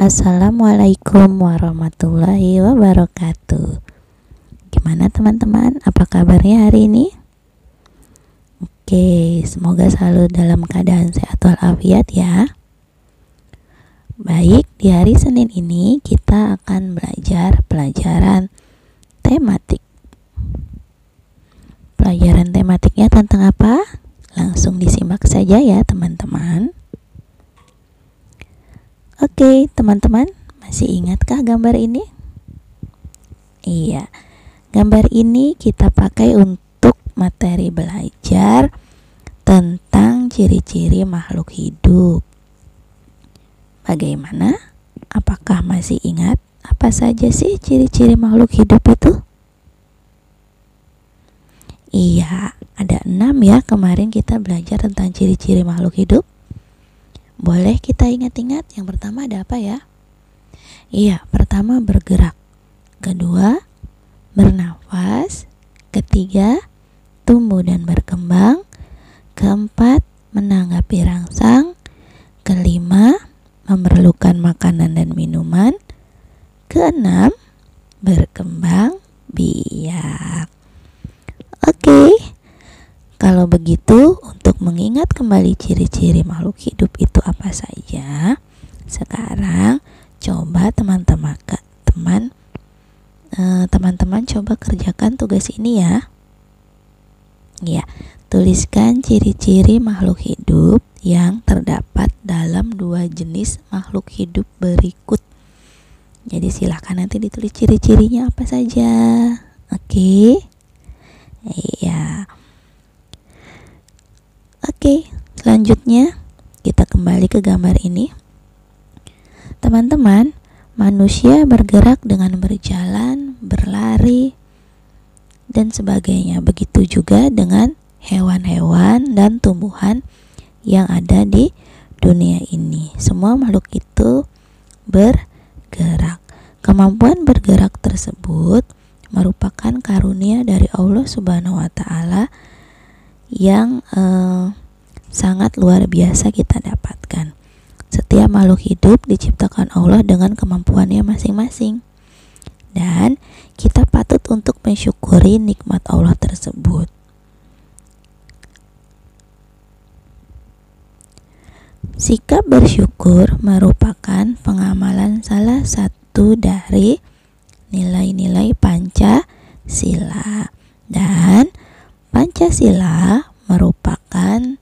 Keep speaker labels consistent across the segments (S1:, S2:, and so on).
S1: Assalamualaikum warahmatullahi wabarakatuh. Gimana teman-teman? Apa kabarnya hari ini? Oke, semoga selalu dalam keadaan sehat walafiat ya. Baik, di hari Senin ini kita akan belajar pelajaran tematik. Pelajaran tematiknya tentang apa? Langsung disimak saja ya teman-teman. Oke, teman-teman, masih ingatkah gambar ini? Iya, gambar ini kita pakai untuk materi belajar tentang ciri-ciri makhluk hidup. Bagaimana? Apakah masih ingat apa saja sih ciri-ciri makhluk hidup itu? Iya, ada 6 ya. Kemarin kita belajar tentang ciri-ciri makhluk hidup. Boleh kita ingat-ingat, yang pertama ada apa ya? Iya, pertama bergerak, kedua bernafas, ketiga tumbuh dan berkembang, keempat menanggapi rangsang, kelima memerlukan makanan dan minuman, keenam berkembang biak. Oke. Kalau begitu, untuk mengingat kembali ciri-ciri makhluk hidup itu apa saja, sekarang coba teman-teman coba kerjakan tugas ini ya. Ya, tuliskan ciri-ciri makhluk hidup yang terdapat dalam 2 jenis makhluk hidup berikut. Jadi silahkan nanti ditulis ciri-cirinya apa saja. Oke? Iya. Oke, selanjutnya kita kembali ke gambar ini. Teman-teman, manusia bergerak dengan berjalan, berlari, dan sebagainya. Begitu juga dengan hewan-hewan dan tumbuhan yang ada di dunia ini. Semua makhluk itu bergerak. Kemampuan bergerak tersebut merupakan karunia dari Allah Subhanahu wa Ta'ala yang sangat luar biasa kita dapatkan. Setiap makhluk hidup diciptakan Allah dengan kemampuannya masing-masing, dan kita patut untuk mensyukuri nikmat Allah tersebut. Sikap bersyukur merupakan pengamalan salah satu dari nilai-nilai Pancasila, dan Pancasila merupakan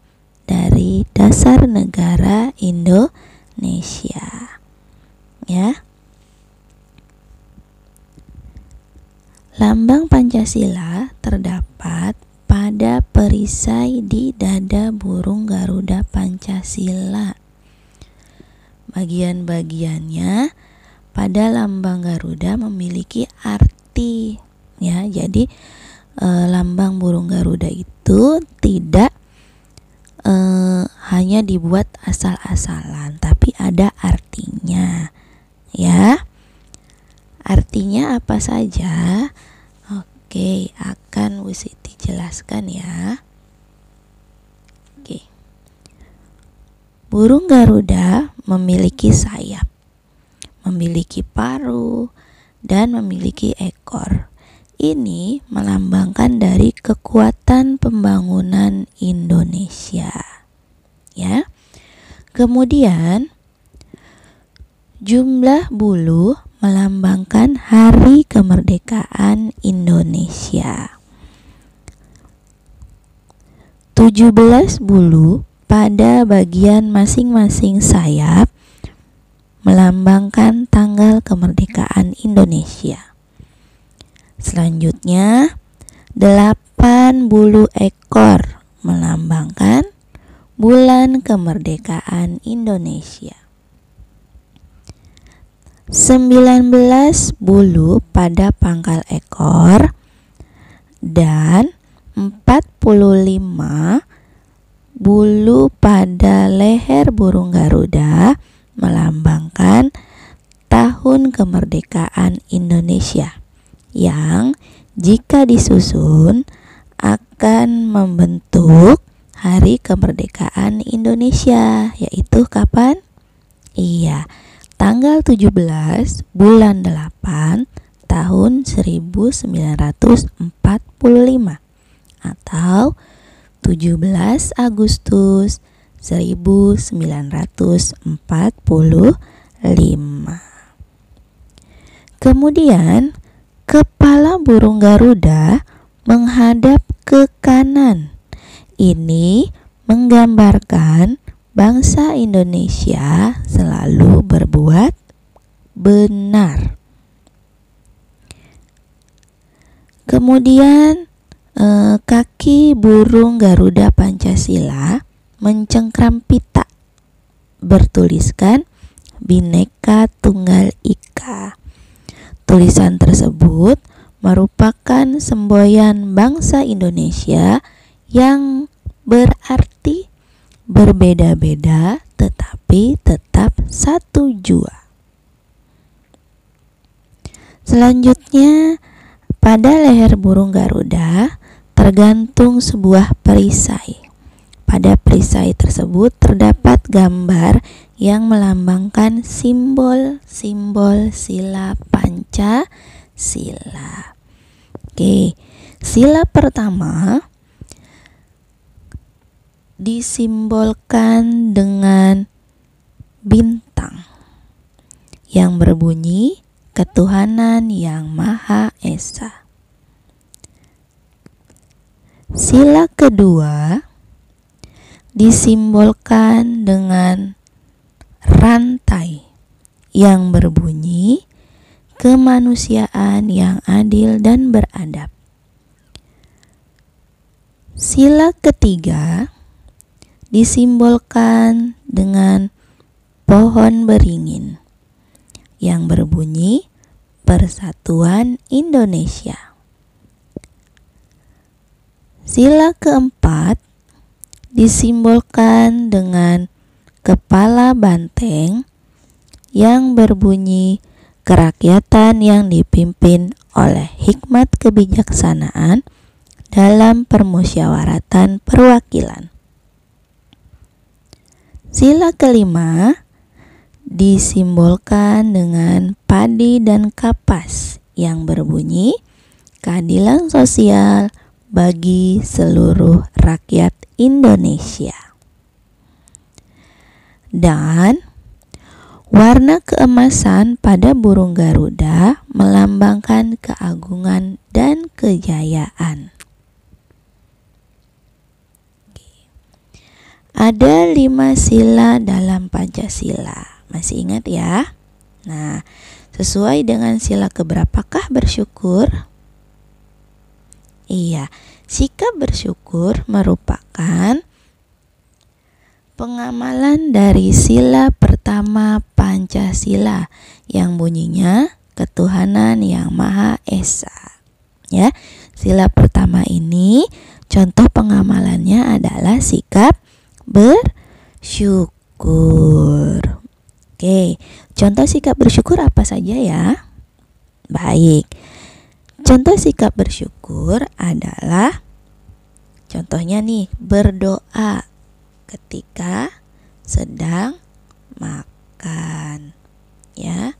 S1: dari dasar negara Indonesia. Ya. Lambang Pancasila terdapat pada perisai di dada burung Garuda Pancasila. Bagian-bagiannya pada lambang Garuda memiliki arti. Ya, jadi lambang burung Garuda itu tidak hanya dibuat asal-asalan, tapi ada artinya. Ya, artinya apa saja? Oke, akan Bu Siti jelaskan ya. Oke. Burung Garuda memiliki sayap, memiliki paruh, dan memiliki ekor. Ini melambangkan dari kekuatan pembangunan Indonesia. Ya. Kemudian jumlah bulu melambangkan hari kemerdekaan Indonesia. 17 bulu pada bagian masing-masing sayap melambangkan tanggal kemerdekaan Indonesia. Selanjutnya, 8 bulu ekor melambangkan bulan kemerdekaan Indonesia. 19 bulu pada pangkal ekor dan 45 bulu pada leher burung Garuda melambangkan tahun kemerdekaan Indonesia, yang jika disusun akan membentuk hari kemerdekaan Indonesia, yaitu kapan? Iya, tanggal 17 bulan 8 tahun 1945 atau 17 Agustus 1945. Kemudian kepala burung Garuda menghadap ke kanan. Ini menggambarkan bangsa Indonesia selalu berbuat benar. Kemudian kaki burung Garuda Pancasila mencengkram pita bertuliskan Bhinneka Tunggal Ika. Tulisan tersebut merupakan semboyan bangsa Indonesia yang berarti berbeda-beda tetapi tetap satu jua. Selanjutnya, pada leher burung Garuda tergantung sebuah perisai. Pada perisai tersebut terdapat gambar yang melambangkan simbol-simbol sila Pancasila. Oke, sila pertama disimbolkan dengan bintang yang berbunyi ketuhanan yang Maha Esa. Sila kedua disimbolkan dengan rantai yang berbunyi kemanusiaan yang adil dan beradab. Sila ketiga disimbolkan dengan pohon beringin yang berbunyi Persatuan Indonesia. Sila keempat disimbolkan dengan kepala banteng yang berbunyi kerakyatan yang dipimpin oleh hikmat kebijaksanaan dalam permusyawaratan perwakilan. Sila kelima disimbolkan dengan padi dan kapas yang berbunyi keadilan sosial bagi seluruh rakyat Indonesia. Dan warna keemasan pada burung Garuda melambangkan keagungan dan kejayaan. Ada 5 sila dalam Pancasila. Masih ingat ya? Nah, sesuai dengan sila keberapakah bersyukur? Iya, sikap bersyukur merupakan pengamalan dari sila pertama Pancasila yang bunyinya ketuhanan yang Maha Esa. Ya, sila pertama ini contoh pengamalannya adalah sikap bersyukur. Oke, contoh sikap bersyukur apa saja ya? Baik. Contoh sikap bersyukur adalah contohnya nih, berdoa ketika sedang makan. Ya.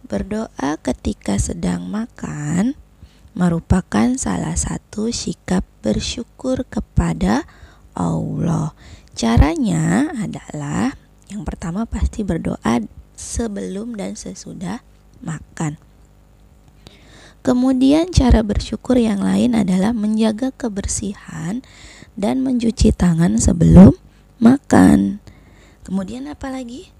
S1: Berdoa ketika sedang makan merupakan salah satu sikap bersyukur kepada Allah. Caranya adalah yang pertama pasti berdoa sebelum dan sesudah makan. Kemudian cara bersyukur yang lain adalah menjaga kebersihan dan mencuci tangan sebelum makan. Kemudian apa lagi?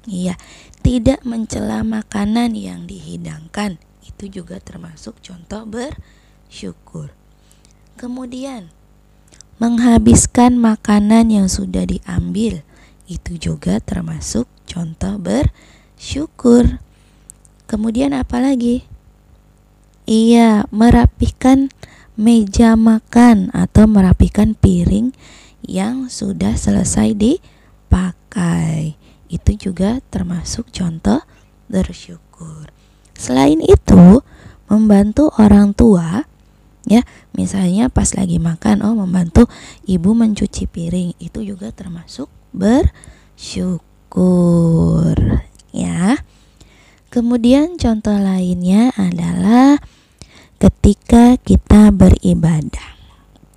S1: Iya, tidak mencela makanan yang dihidangkan. Itu juga termasuk contoh bersyukur. Kemudian menghabiskan makanan yang sudah diambil. Itu juga termasuk contoh bersyukur. Kemudian apa lagi? Iya, merapikan meja makan atau merapikan piring yang sudah selesai dipakai. Itu juga termasuk contoh bersyukur. Selain itu, membantu orang tua, ya, misalnya pas lagi makan, membantu ibu mencuci piring, itu juga termasuk bersyukur. bersyukur, ya. Kemudian contoh lainnya adalah ketika kita beribadah.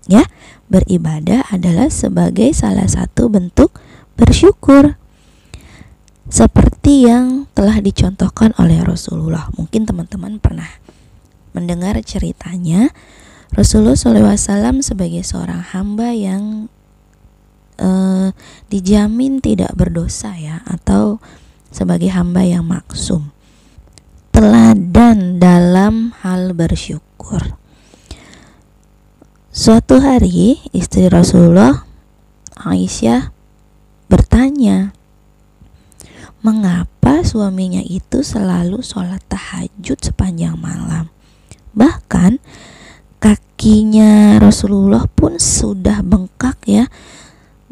S1: Ya, beribadah adalah sebagai salah satu bentuk bersyukur. Seperti yang telah dicontohkan oleh Rasulullah. Mungkin teman-teman pernah mendengar ceritanya. Rasulullah SAW sebagai seorang hamba yang dijamin tidak berdosa, ya, atau sebagai hamba yang maksum. Teladan dalam hal bersyukur. Suatu hari istri Rasulullah, Aisyah, bertanya, mengapa suaminya itu selalu sholat tahajud sepanjang malam? Bahkan kakinya Rasulullah pun sudah bengkak, ya,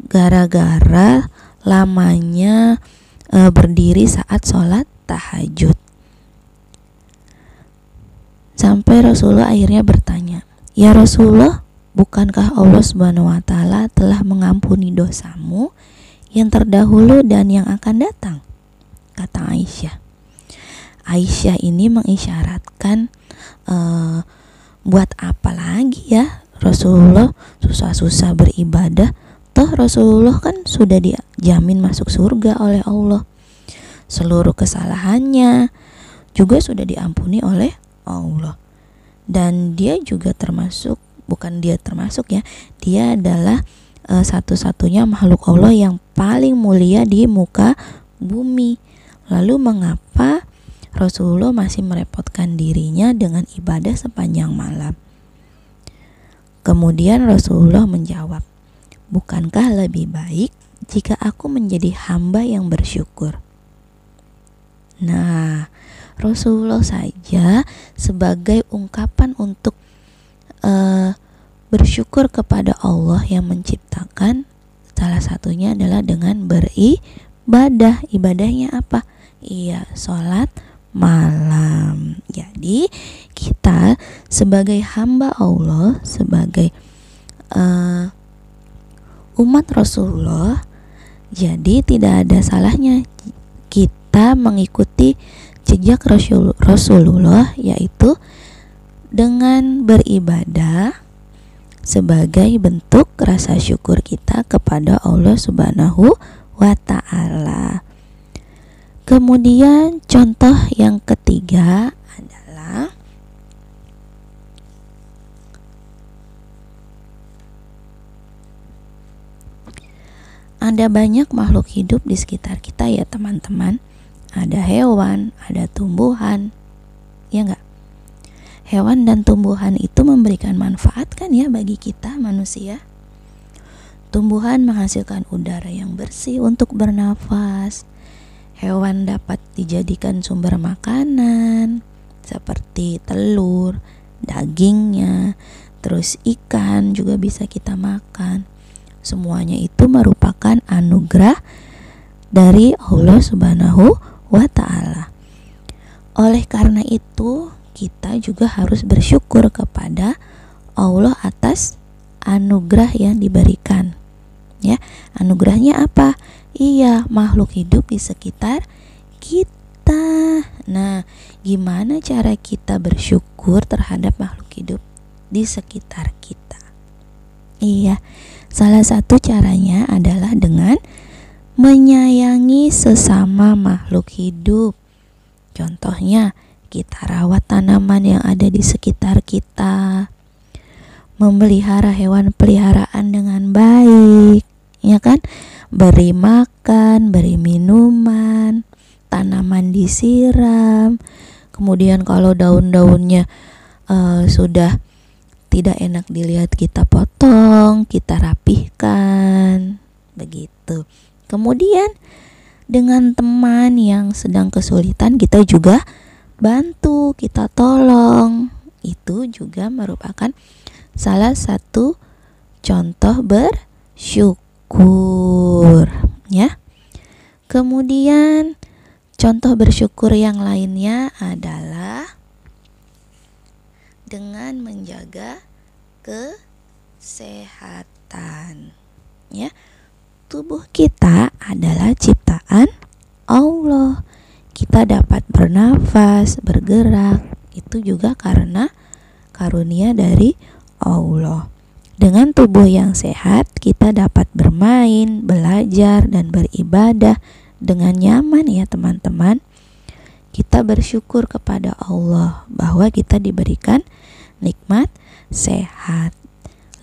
S1: gara-gara lamanya berdiri saat sholat tahajud. Sampai Rasulullah akhirnya bertanya, ya Rasulullah, bukankah Allah Subhanahu wa Ta'ala telah mengampuni dosamu yang terdahulu dan yang akan datang? Kata Aisyah. Aisyah ini mengisyaratkan buat apa lagi ya Rasulullah susah-susah beribadah, toh Rasulullah kan sudah dijamin masuk surga oleh Allah. Seluruh kesalahannya juga sudah diampuni oleh Allah. Dan dia juga termasuk, bukan dia termasuk ya, dia adalah satu-satunya makhluk Allah yang paling mulia di muka bumi. Lalu mengapa Rasulullah masih merepotkan dirinya dengan ibadah sepanjang malam? Kemudian Rasulullah menjawab, bukankah lebih baik jika aku menjadi hamba yang bersyukur? Nah, Rasulullah saja sebagai ungkapan untuk bersyukur kepada Allah yang menciptakan, salah satunya adalah dengan beribadah. Ibadahnya apa? Iya, sholat malam. Jadi kita sebagai hamba Allah, sebagai umat Rasulullah, jadi tidak ada salahnya kita mengikuti jejak Rasulullah, yaitu dengan beribadah sebagai bentuk rasa syukur kita kepada Allah Subhanahu wa Ta'ala. Kemudian contoh yang ketiga adalah ada banyak makhluk hidup di sekitar kita, ya teman-teman. Ada hewan, ada tumbuhan, ya enggak? Hewan dan tumbuhan itu memberikan manfaat kan ya bagi kita manusia. Tumbuhan menghasilkan udara yang bersih untuk bernafas. Hewan dapat dijadikan sumber makanan seperti telur, dagingnya, terus ikan juga bisa kita makan. Semuanya itu merupakan anugerah dari Allah Subhanahu wa Ta'ala. Oleh karena itu kita juga harus bersyukur kepada Allah atas anugerah yang diberikan. Ya, anugerahnya apa? Iya, makhluk hidup di sekitar kita. Nah, gimana cara kita bersyukur terhadap makhluk hidup di sekitar kita? Iya, salah satu caranya adalah dengan menyayangi sesama makhluk hidup. Contohnya, kita rawat tanaman yang ada di sekitar kita, memelihara hewan peliharaan dengan baik, ya kan? Beri makan, beri minuman, tanaman disiram. Kemudian kalau daun-daunnya sudah tidak enak dilihat, kita potong, kita rapihkan, begitu. Kemudian dengan teman yang sedang kesulitan, kita juga bantu, kita tolong. Itu juga merupakan salah satu contoh bersyukur, ya. Kemudian contoh bersyukur yang lainnya adalah dengan menjaga kesehatan, ya. Tubuh kita adalah ciptaan ciptaan Allah. Kita dapat bernafas, bergerak, itu juga karena karunia dari Allah. Dengan tubuh yang sehat, kita dapat bermain, belajar, dan beribadah dengan nyaman ya teman-teman. Kita bersyukur kepada Allah bahwa kita diberikan nikmat sehat.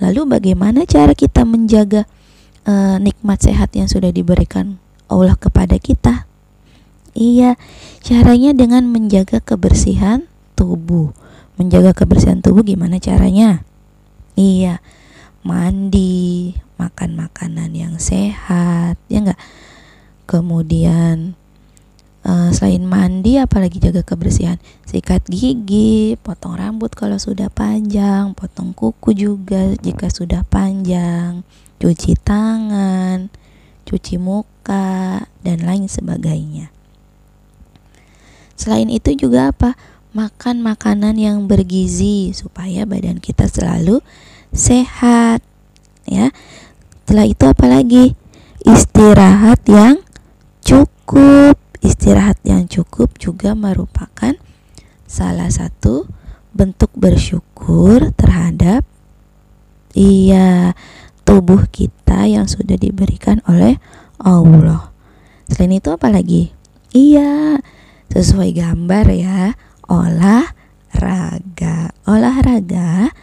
S1: Lalu bagaimana cara kita menjaga nikmat sehat yang sudah diberikan Allah kepada kita? Iya, caranya dengan menjaga kebersihan tubuh. Menjaga kebersihan tubuh gimana caranya? Iya, mandi, makan makanan yang sehat, ya enggak? Kemudian selain mandi, apalagi jaga kebersihan? Sikat gigi, potong rambut kalau sudah panjang, potong kuku juga jika sudah panjang, cuci tangan, cuci muka, dan lain sebagainya. Selain itu juga apa? Makan makanan yang bergizi supaya badan kita selalu sehat, ya. Setelah itu apalagi? Istirahat yang cukup. Istirahat yang cukup juga merupakan salah satu bentuk bersyukur terhadap tubuh kita yang sudah diberikan oleh Allah. Selain itu apalagi? Iya, sesuai gambar ya, olahraga. Olahraga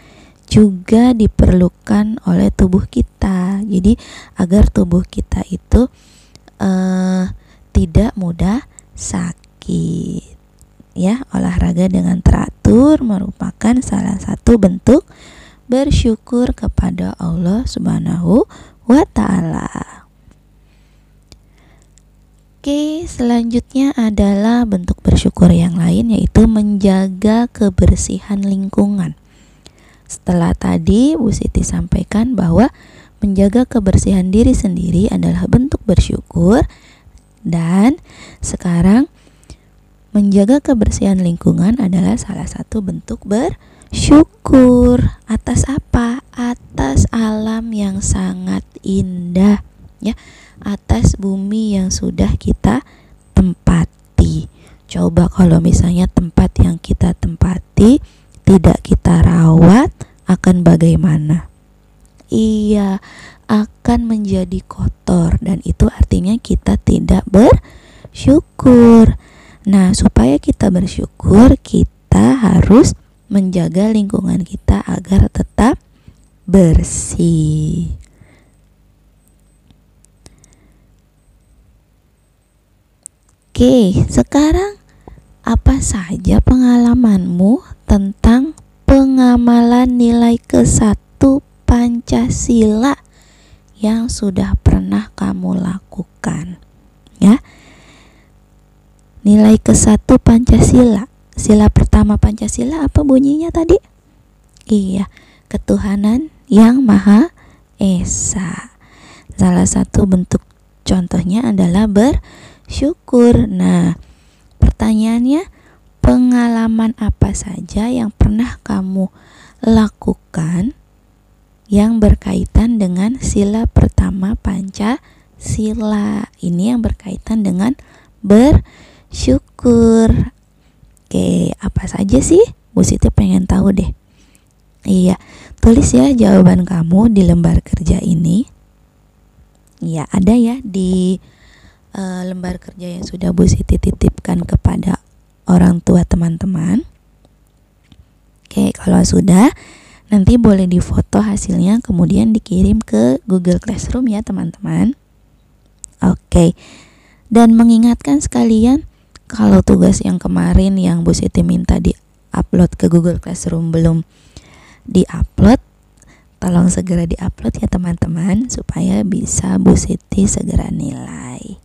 S1: juga diperlukan oleh tubuh kita. Jadi agar tubuh kita itu tidak mudah sakit. Ya, olahraga dengan teratur merupakan salah satu bentuk bersyukur kepada Allah Subhanahu wa Ta'ala. Oke, selanjutnya adalah bentuk bersyukur yang lain, yaitu menjaga kebersihan lingkungan. Setelah tadi Bu Siti sampaikan bahwa menjaga kebersihan diri sendiri adalah bentuk bersyukur, dan sekarang menjaga kebersihan lingkungan adalah salah satu bentuk bersyukur. Atas apa? Atas alam yang sangat indah, ya. Atas bumi yang sudah kita tempati. Coba kalau misalnya tempat yang kita tempati tidak kita rawat, akan bagaimana? Iya, akan menjadi kotor, dan itu artinya kita tidak bersyukur. Nah, supaya kita bersyukur, kita harus menjaga lingkungan kita agar tetap bersih. Oke, sekarang apa saja pengalamanmu tentang pengamalan nilai ke-1 Pancasila yang sudah pernah kamu lakukan? Ya. Nilai ke-1 Pancasila. Sila pertama Pancasila apa bunyinya tadi? Iya, ketuhanan yang Maha Esa. Salah satu bentuk contohnya adalah bersyukur. Nah, pertanyaannya, pengalaman apa saja yang pernah kamu lakukan yang berkaitan dengan sila pertama Pancasila? Ini yang berkaitan dengan bersyukur. Oke, apa saja sih? Bu Siti pengen tahu deh. Iya, tulis ya jawaban kamu di lembar kerja ini. Iya, ada ya di lembar kerja yang sudah Bu Siti titipkan kepada orang tua teman-teman. Oke, kalau sudah, nanti boleh difoto hasilnya kemudian dikirim ke Google Classroom ya teman-teman. Oke, dan mengingatkan sekalian, kalau tugas yang kemarin yang Bu Siti minta di-upload ke Google Classroom belum di-upload, tolong segera di-upload ya teman-teman, supaya bisa Bu Siti segera nilai.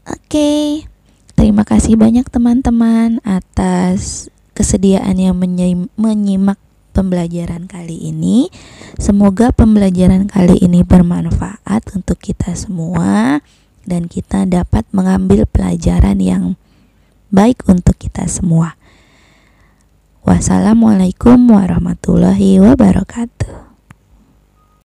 S1: Oke, terima kasih banyak teman-teman atas kesediaannya menyimak pembelajaran kali ini. Semoga pembelajaran kali ini bermanfaat untuk kita semua dan kita dapat mengambil pelajaran yang baik untuk kita semua. Wassalamualaikum warahmatullahi wabarakatuh.